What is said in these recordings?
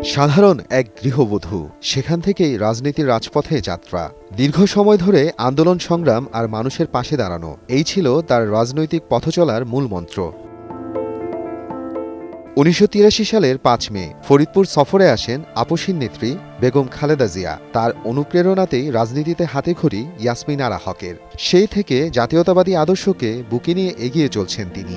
সাধারণ এক গৃহবধূ, সেখান থেকেই রাজনীতির রাজপথে যাত্রা। দীর্ঘ সময় ধরে আন্দোলন সংগ্রাম আর মানুষের পাশে দাঁড়ানো, এই ছিল তার রাজনৈতিক পথচলার মূল মন্ত্র। ১৯৮৩ সালের ৫ মে ফরিদপুর সফরে আসেন আপসীন নেত্রী বেগম খালেদা জিয়া। তার অনুপ্রেরণাতেই রাজনীতিতে হাতেখড়ি ইয়াসমিন আরা হকের। সেই থেকে জাতীয়তাবাদী আদর্শকে বুকে নিয়ে এগিয়ে চলছেন তিনি।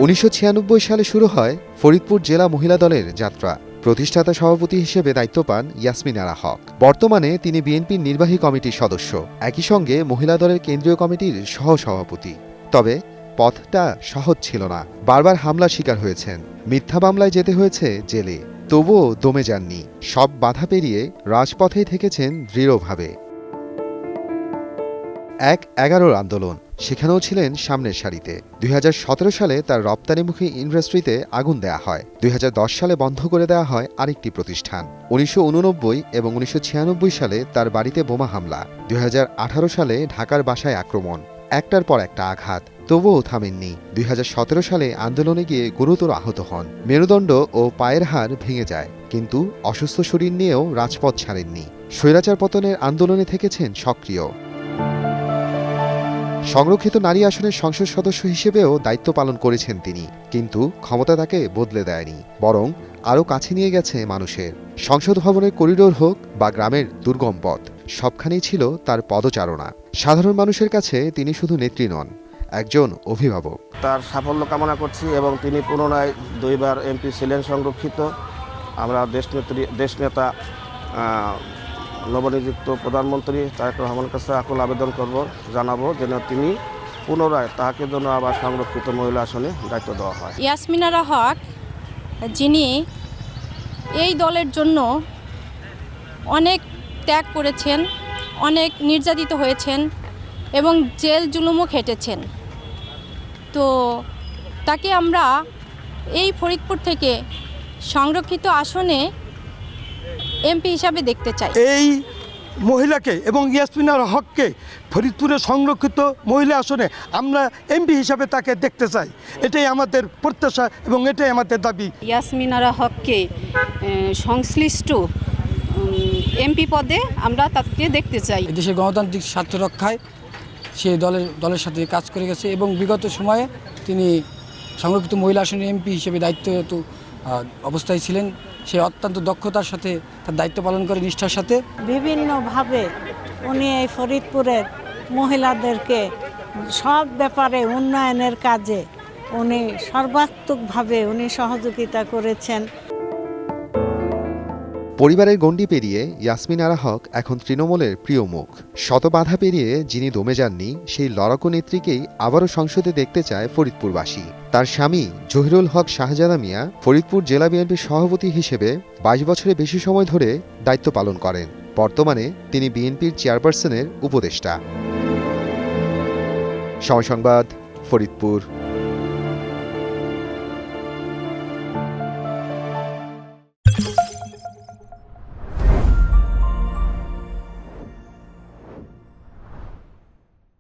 ১৯৯৬ সালে শুরু হয় ফরিদপুর জেলা মহিলা দলের যাত্রা। প্রতিষ্ঠাতা সভাপতি হিসেবে দায়িত্ব পান ইয়াসমিন আরা হক। বর্তমানে তিনি বিএনপির নির্বাহী কমিটির সদস্য, একই সঙ্গে মহিলা দলের কেন্দ্রীয় কমিটির সহসভাপতি। তবে পথটা সহজ ছিল না। বারবার হামলার শিকার হয়েছেন, মিথ্যা মামলায় যেতে হয়েছে জেলে। তবুও দমে যাননি। সব বাধা পেরিয়ে রাজপথেই থেকেছেন দৃঢ়ভাবে। ১/১১ আন্দোলন, সেখানেও ছিলেন সামনের সারিতে। ২০১৭ সালে তার রপ্তানিমুখী ইন্ডাস্ট্রিতে আগুন দেয়া হয়। ২০১০ সালে বন্ধ করে দেওয়া হয় আরেকটি প্রতিষ্ঠান। ১৯৮৯ এবং ১৯৯৬ সালে তার বাড়িতে বোমা হামলা। ২০১৮ সালে ঢাকার বাসায় আক্রমণ, একটার পর একটা আঘাত। তবুও থামেননি। ২০১৭ সালে আন্দোলনে গিয়ে গুরুতর আহত হন। মেরুদণ্ড ও পায়ের হাড় ভেঙে যায়, কিন্তু অসুস্থ শরীর নিয়েও রাজপথ ছাড়েননি। স্বৈরাচার পতনের আন্দোলনে থেকেছেন সক্রিয়। সংরক্ষিত নারী আসনের সংসদ সদস্য হিসেবেও দায়িত্ব পালন করেছেন তিনি, কিন্তু ক্ষমতা তাকে বদলে দেয়নি, বরং আরও কাছে নিয়ে গেছে মানুষের। সংসদ ভবনের করিডোর হোক বা গ্রামের দুর্গম পথ, সবখানেই ছিল তার পদচারণা। সাধারণ মানুষের কাছে তিনি শুধু নেত্রী নন, একজন অভিভাবক। তার সাফল্য কামনা করছি এবং তিনি পুনরায় ২ বার এমপি ছিলেন সংরক্ষিত। আমরা দেশনেতা নবনিযুক্ত প্রধানমন্ত্রী তারেক রহমানের কাছে আকুল আবেদন জানাবো যেন তিনি পুনরায় তাকে জন্য আবার সংরক্ষিত মহিলা আসনে দায়িত্ব দেওয়া হয়। ইয়াসমিন আরা হক, যিনি এই দলের জন্য অনেক ত্যাগ করেছেন, অনেক নির্যাতিত হয়েছেন এবং জেল জুলুমও খেটেছেন, তো তাকে আমরা এই ফরিদপুর থেকে সংরক্ষিত আসনে এমপি হিসাবে দেখতে চাই। এই মহিলাকে এবং ইয়াসমিন আরা হককে ফরিদপুরের সংরক্ষিত মহিলা আসনে আমরা এমপি হিসাবে তাকে দেখতে চাই। এটাই আমাদের প্রত্যাশা এবং এটাই আমাদের দাবি। ইয়াসমিন আরা হককে সংশ্লিষ্ট এমপি পদে আমরা তাকে দেখতে চাই। দেশের গণতান্ত্রিক স্বার্থ রক্ষায় সে দলের সাথে কাজ করে গেছে এবং বিগত সময়ে তিনি সংরক্ষিত মহিলা আসনের এমপি হিসেবে দায়িত্বরত অবস্থায় ছিলেন। সে অত্যন্ত দক্ষতার সাথে তার দায়িত্ব পালন করে, নিষ্ঠার সাথে। বিভিন্নভাবে উনি এই ফরিদপুরের মহিলাদেরকে সব ব্যাপারে উন্নয়নের কাজে উনি সর্বাত্মকভাবে সহযোগিতা করেছেন। পরিবারের গণ্ডি পেরিয়ে ইয়াসমিন আরা হক এখন তৃণমূলের প্রিয় মুখ। শত বাধা পেরিয়ে যিনি দমে যাননি, সেই লড়াকু নেত্রীকেই আবারও সংসদে দেখতে চায় ফরিদপুরবাসী। তার স্বামী জহিরুল হক শাহজাদা মিয়া ফরিদপুর জেলা বিএনপির সভাপতি হিসেবে ২২ বছরের বেশি সময় ধরে দায়িত্ব পালন করেন। বর্তমানে তিনি বিএনপির চেয়ারপারসনের উপদেষ্টা। সময় সংবাদ, ফরিদপুর।